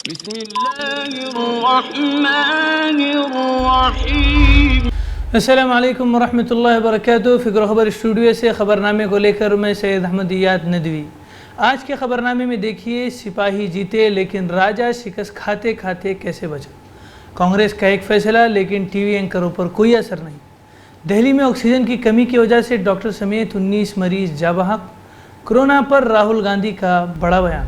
بسم اللہ الرحمن الرحیم۔ السلام علیکم ورحمۃ اللہ وبرکاتہ۔ فکر و خبر اسٹوڈیو سے خبرنامے کو لے کر میں سید احمد دیات ندوی۔ آج کے خبرنامے میں دیکھیے، سپاہی جیتے لیکن راجہ شکست کھاتے کھاتے کیسے بچا۔ کانگریس کا ایک فیصلہ لیکن ٹی وی اینکروں پر کوئی اثر نہیں۔ دہلی میں آکسیجن کی کمی کی وجہ سے ڈاکٹر سمیت 19 مریض جاں بحق۔ کورونا پر راہل گاندھی کا بڑا بیان۔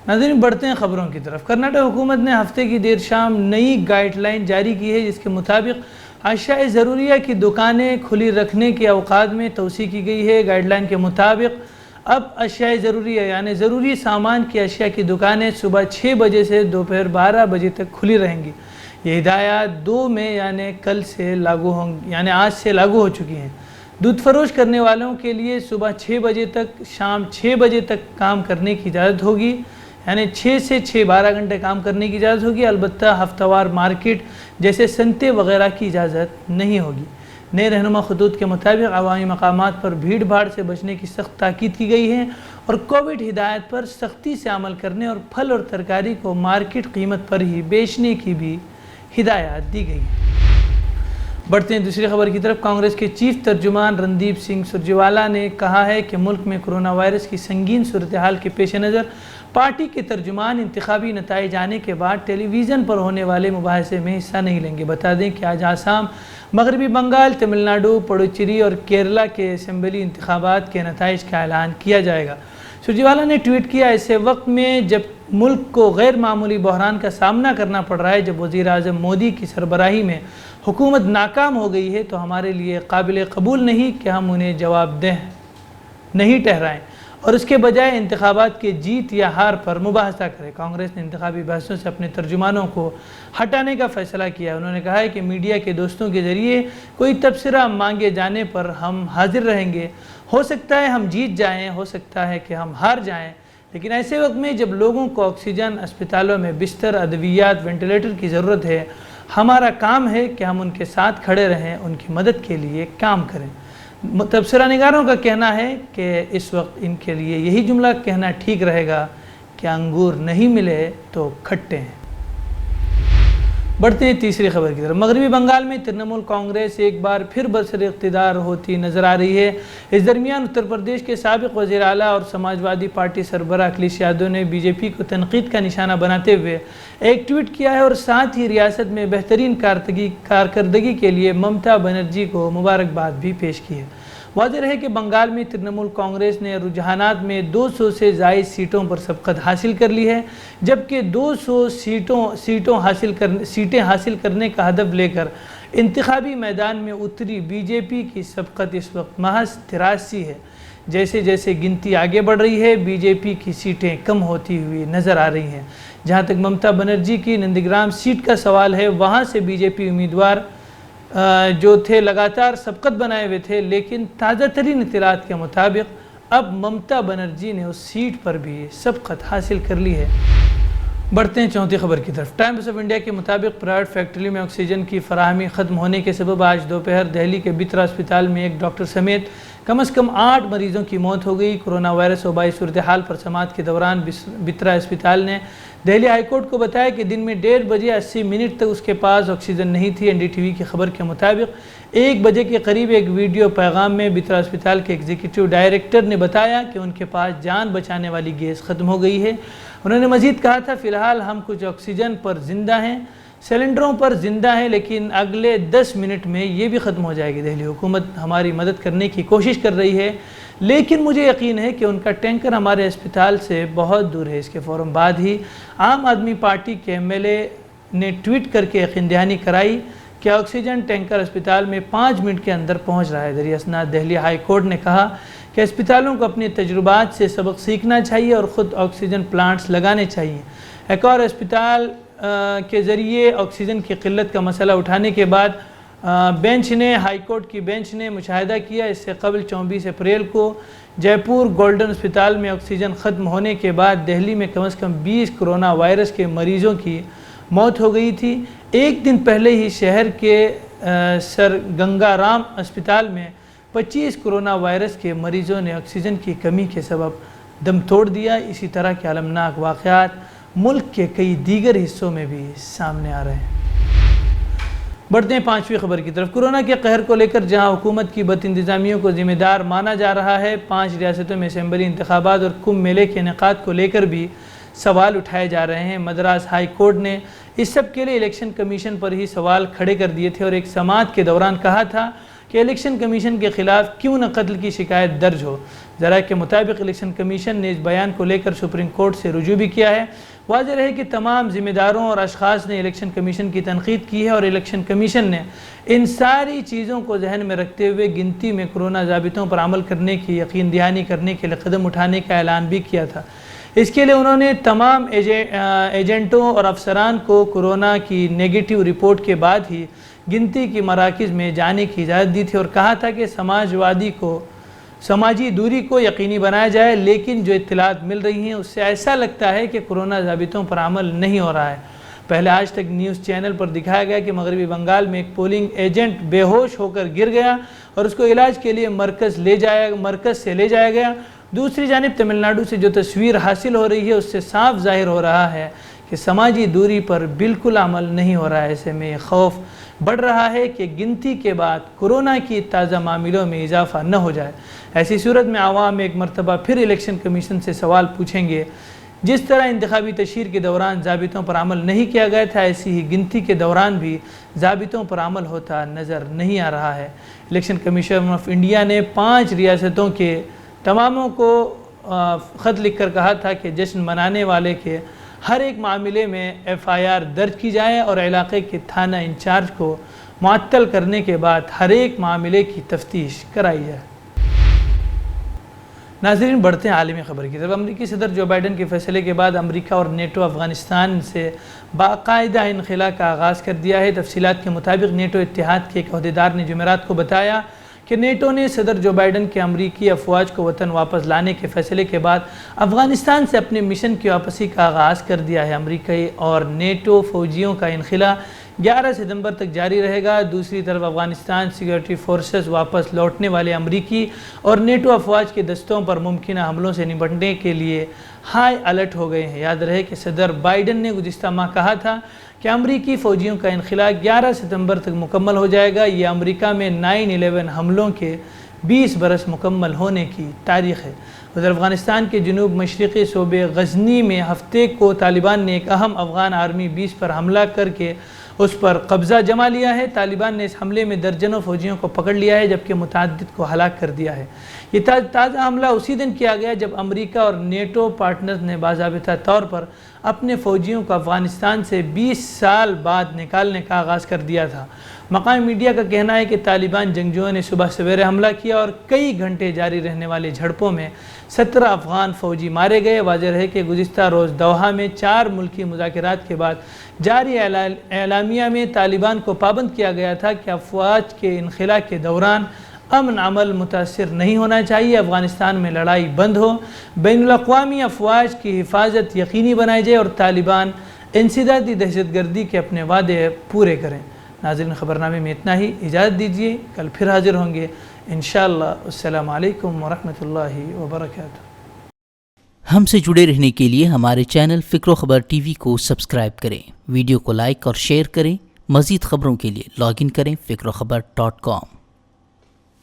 ناظرین، بڑھتے ہیں خبروں کی طرف۔ کرناٹک حکومت نے ہفتے کی دیر شام نئی گائیڈ لائن جاری کی ہے، جس کے مطابق اشیاء ضروریہ کی دکانیں کھلی رکھنے کے اوقات میں توسیع کی گئی ہے۔ گائیڈ لائن کے مطابق اب اشیاء ضروریہ یعنی ضروری سامان کی اشیاء کی دکانیں صبح 6 بجے سے دوپہر 12 بجے تک کھلی رہیں گی۔ یہ ہدایات 2 مئی یعنی کل سے لاگو آج سے لاگو ہو چکی ہیں۔ دودھ فروش کرنے والوں کے لیے صبح 6 بجے تک شام 6 بجے تک کام کرنے کی اجازت ہوگی، یعنی 6 سے 6 12 گھنٹے کام کرنے کی اجازت ہوگی۔ البتہ ہفتہ وار مارکیٹ جیسے سنتے وغیرہ کی اجازت نہیں ہوگی۔ نئے رہنما خطوط کے مطابق عوامی مقامات پر بھیڑ بھاڑ سے بچنے کی سخت تاکید کی گئی ہے اور کووڈ ہدایت پر سختی سے عمل کرنے اور پھل اور ترکاری کو مارکیٹ قیمت پر ہی بیچنے کی بھی ہدایات دی گئی ہے۔ بڑھتے ہیں دوسری خبر کی طرف۔ کانگریس کے چیف ترجمان رندیپ سنگھ سرجیوالا نے کہا ہے کہ ملک میں کرونا وائرس کی سنگین صورتحال کے پیش نظر پارٹی کے ترجمان انتخابی نتائج آنے کے بعد ٹیلی ویژن پر ہونے والے مباحثے میں حصہ نہیں لیں گے۔ بتا دیں کہ آج آسام، مغربی بنگال، تمل ناڈو، پڈوچیری اور کیرلا کے اسمبلی انتخابات کے نتائج کا اعلان کیا جائے گا۔ سرجیوالا نے ٹویٹ کیا، ایسے وقت میں جب ملک کو غیر معمولی بحران کا سامنا کرنا پڑ رہا ہے، جب وزیر اعظم مودی کی سربراہی میں حکومت ناکام ہو گئی ہے، تو ہمارے لیے قابل قبول نہیں کہ ہم انہیں جواب دہ نہیں ٹھہرائیں اور اس کے بجائے انتخابات کے جیت یا ہار پر مباحثہ کریں۔ کانگریس نے انتخابی بحثوں سے اپنے ترجمانوں کو ہٹانے کا فیصلہ کیا ہے۔ انہوں نے کہا ہے کہ میڈیا کے دوستوں کے ذریعے کوئی تبصرہ مانگے جانے پر ہم حاضر رہیں گے۔ ہو سکتا ہے ہم جیت جائیں، ہو سکتا ہے کہ ہم ہار جائیں، لیکن ایسے وقت میں جب لوگوں کو آکسیجن، اسپتالوں میں بستر، ادویات، وینٹیلیٹر کی ضرورت ہے، ہمارا کام ہے کہ ہم ان کے ساتھ کھڑے رہیں، ان کی مدد کے لیے کام کریں۔ تبصرہ نگاروں کا کہنا ہے کہ اس وقت ان کے لیے یہی جملہ کہنا ٹھیک رہے گا کہ انگور نہیں ملے تو کھٹے ہیں۔ بڑھتے ہیں تیسری خبر کی طرف۔ مغربی بنگال میں ترنمول کانگریس ایک بار پھر برسر اقتدار ہوتی نظر آ رہی ہے۔ اس درمیان اتر پردیش کے سابق وزیر اعلیٰ اور سماجوادی پارٹی سربراہ اکھلیش یادو نے بی جے پی کو تنقید کا نشانہ بناتے ہوئے ایک ٹویٹ کیا ہے اور ساتھ ہی ریاست میں بہترین کارکردگی کے لیے ممتا بنرجی کو مبارکباد بھی پیش کی ہے۔ واضح ہے کہ بنگال میں ترنمول کانگریس نے رجحانات میں 200 سے زائد سیٹوں پر سبقت حاصل کر لی ہے، جبکہ 200 سیٹیں حاصل کرنے کا ہدف لے کر انتخابی میدان میں اتری بی جے پی کی سبقت اس وقت محض 83 ہے۔ جیسے جیسے گنتی آگے بڑھ رہی ہے، بی جے پی کی سیٹیں کم ہوتی ہوئی نظر آ رہی ہیں۔ جہاں تک ممتا بنرجی کی نندگرام سیٹ کا سوال ہے، وہاں سے بی جے پی امیدوار جو تھے لگاتار سبقت بنائے ہوئے تھے، لیکن تازہ ترین اطلاعات کے مطابق اب ممتا بنرجی نے اس سیٹ پر بھی سبقت حاصل کر لی ہے۔ بڑھتے ہیں چوتھی خبر کی طرف۔ ٹائمز آف انڈیا کے مطابق پرائیویٹ فیکٹری میں آکسیجن کی فراہمی ختم ہونے کے سبب آج دوپہر دہلی کے بترا اسپتال میں ایک ڈاکٹر سمیت کم از کم 8 مریضوں کی موت ہو گئی۔ کورونا وائرس وبائی صورتحال پر سماعت کے دوران بترا اسپتال نے دہلی ہائی کورٹ کو بتایا کہ دن میں 1:30 بجے 80 منٹ تک اس کے پاس آکسیجن نہیں تھی۔ این ڈی ٹی وی کی خبر کے مطابق 1 بجے کے قریب ایک ویڈیو پیغام میں بترا اسپتال کے ایگزیکٹو ڈائریکٹر نے بتایا کہ ان کے پاس جان بچانے والی گیس ختم ہو گئی ہے۔ انہوں نے مزید کہا تھا، فی الحال ہم کچھ آکسیجن پر زندہ ہیں، سلنڈروں پر زندہ ہیں، لیکن اگلے 10 منٹ میں یہ بھی ختم ہو جائے گی۔ دہلی حکومت ہماری مدد کرنے کی کوشش کر رہی ہے، لیکن مجھے یقین ہے کہ ان کا ٹینکر ہمارے اسپتال سے بہت دور ہے۔ اس کے فوراً بعد ہی عام آدمی پارٹی کے ایم ایل اے نے ٹویٹ کر کے یقین دہانی کرائی کہ آکسیجن ٹینکر اسپتال میں 5 منٹ کے اندر پہنچ رہا ہے۔ دریں اثنا دہلی ہائی کورٹ نے کہا کہ اسپتالوں کو اپنے تجربات سے سبق سیکھنا چاہیے اور خود آکسیجن پلانٹس لگانے چاہیے۔ ایک اور اسپتال کے ذریعے آکسیجن کی قلت کا مسئلہ اٹھانے کے بعد ہائی کورٹ کی بینچ نے مشاہدہ کیا۔ اس سے قبل 24 اپریل کو جے پور گولڈن اسپتال میں آکسیجن ختم ہونے کے بعد دہلی میں کم از کم 20 کورونا وائرس کے مریضوں کی موت ہو گئی تھی۔ ایک دن پہلے ہی شہر کے سر گنگا رام اسپتال میں 25 کورونا وائرس کے مریضوں نے آکسیجن کی کمی کے سبب دم توڑ دیا۔ اسی طرح کے المناک واقعات ملک کے کئی دیگر حصوں میں بھی سامنے آ رہے ہیں۔ بڑھتے ہیں 5ویں خبر کی طرف۔ کورونا کے قہر کو لے کر جہاں حکومت کی بد انتظامیوں کو ذمہ دار مانا جا رہا ہے، 5 ریاستوں میں اسمبلی انتخابات اور کمبھ میلے کے انعقاد کو لے کر بھی سوال اٹھائے جا رہے ہیں۔ مدراس ہائی کورٹ نے اس سب کے لیے الیکشن کمیشن پر ہی سوال کھڑے کر دیے تھے اور ایک سماعت کے دوران کہا تھا کہ الیکشن کمیشن کے خلاف کیوں نہ قتل کی شکایت درج ہو۔ ذرائع کے مطابق الیکشن کمیشن نے اس بیان کو لے کر سپریم کورٹ سے رجوع بھی کیا ہے۔ واضح رہے کہ تمام ذمہ داروں اور اشخاص نے الیکشن کمیشن کی تنقید کی ہے اور الیکشن کمیشن نے ان ساری چیزوں کو ذہن میں رکھتے ہوئے گنتی میں کورونا ضابطوں پر عمل کرنے کی یقین دہانی کرنے کے لیے قدم اٹھانے کا اعلان بھی کیا تھا۔ اس کے لیے انہوں نے تمام ایجنٹوں اور افسران کو کورونا کی نیگیٹو رپورٹ کے بعد ہی گنتی کی مراکز میں جانے کی اجازت دی تھی اور کہا تھا کہ سماجی دوری کو یقینی بنایا جائے، لیکن جو اطلاعات مل رہی ہیں اس سے ایسا لگتا ہے کہ کورونا ضابطوں پر عمل نہیں ہو رہا ہے۔ پہلے آج تک نیوز چینل پر دکھایا گیا کہ مغربی بنگال میں ایک پولنگ ایجنٹ بے ہوش ہو کر گر گیا اور اس کو علاج کے لیے مرکز سے لے جایا گیا۔ دوسری جانب تمل ناڈو سے جو تصویر حاصل ہو رہی ہے اس سے صاف ظاہر ہو رہا ہے کہ سماجی دوری پر بالکل عمل نہیں ہو رہا ہے۔ ایسے میں خوف بڑھ رہا ہے کہ گنتی کے بعد کورونا کی تازہ معاملوں میں اضافہ نہ ہو جائے۔ ایسی صورت میں عوام ایک مرتبہ پھر الیکشن کمیشن سے سوال پوچھیں گے۔ جس طرح انتخابی تشہیر کے دوران ضابطوں پر عمل نہیں کیا گیا تھا، ایسی ہی گنتی کے دوران بھی ضابطوں پر عمل ہوتا نظر نہیں آ رہا ہے۔ الیکشن کمیشن آف انڈیا نے 5 ریاستوں کے تماموں کو خط لکھ کر کہا تھا کہ جشن منانے والے کے ہر ایک معاملے میں FIR درج کی جائے اور علاقے کے تھانہ انچارج کو معطل کرنے کے بعد ہر ایک معاملے کی تفتیش کرائی جائے۔ ناظرین، بڑھتے ہیں عالمی خبر کی طرف۔ امریکی صدر جو بائیڈن کے فیصلے کے بعد امریکہ اور نیٹو افغانستان سے باقاعدہ انخلا کا آغاز کر دیا ہے۔ تفصیلات کے مطابق نیٹو اتحاد کے ایک عہدیدار نے جمعرات کو بتایا کہ نیٹو نے صدر جو بائیڈن کے امریکی افواج کو وطن واپس لانے کے فیصلے کے بعد افغانستان سے اپنے مشن کی واپسی کا آغاز کر دیا ہے۔ امریکی اور نیٹو فوجیوں کا انخلا 11 ستمبر تک جاری رہے گا۔ دوسری طرف افغانستان سیکیورٹی فورسز واپس لوٹنے والے امریکی اور نیٹو افواج کے دستوں پر ممکنہ حملوں سے نمٹنے کے لیے ہائی الرٹ ہو گئے ہیں۔ یاد رہے کہ صدر بائیڈن نے گزشتہ ماہ کہا تھا کہ امریکی فوجیوں کا انخلا 11 ستمبر تک مکمل ہو جائے گا۔ یہ امریکہ میں 9/11 حملوں کے 20 برس مکمل ہونے کی تاریخ ہے۔ ادھر افغانستان کے جنوب مشرقی صوبے غزنی میں ہفتے کو طالبان نے ایک اہم افغان آرمی بیس پر حملہ کر کے اس پر قبضہ جما لیا ہے۔ طالبان نے اس حملے میں درجنوں فوجیوں کو پکڑ لیا ہے جبکہ متعدد کو ہلاک کر دیا ہے۔ یہ تازہ حملہ اسی دن کیا گیا جب امریکہ اور نیٹو پارٹنرز نے باضابطہ طور پر اپنے فوجیوں کو افغانستان سے 20 سال بعد نکالنے کا آغاز کر دیا تھا۔ مقامی میڈیا کا کہنا ہے کہ طالبان جنگجوؤں نے صبح سویرے حملہ کیا اور کئی گھنٹے جاری رہنے والے جھڑپوں میں 17 افغان فوجی مارے گئے۔ واضح رہے کہ گزشتہ روز دوحہ میں 4 ملکی مذاکرات کے بعد جاری اعلامیہ میں طالبان کو پابند کیا گیا تھا کہ افواج کے انخلا کے دوران امن عمل متاثر نہیں ہونا چاہیے، افغانستان میں لڑائی بند ہو، بین الاقوامی افواج کی حفاظت یقینی بنائی جائے اور طالبان انسدادی دہشت گردی کے اپنے وعدے پورے کریں۔ ناظرین، خبرنامے میں اتنا ہی، اجازت دیجیے، کل پھر حاضر ہوں گے انشاءاللہ۔ السلام علیکم ورحمۃ اللہ وبرکاتہ۔ ہم سے جڑے رہنے کے لیے ہمارے چینل فکر و خبر ٹی وی کو سبسکرائب کریں، ویڈیو کو لائک اور شیئر کریں۔ مزید خبروں کے لیے لاگ ان کریں فکروخبر.com۔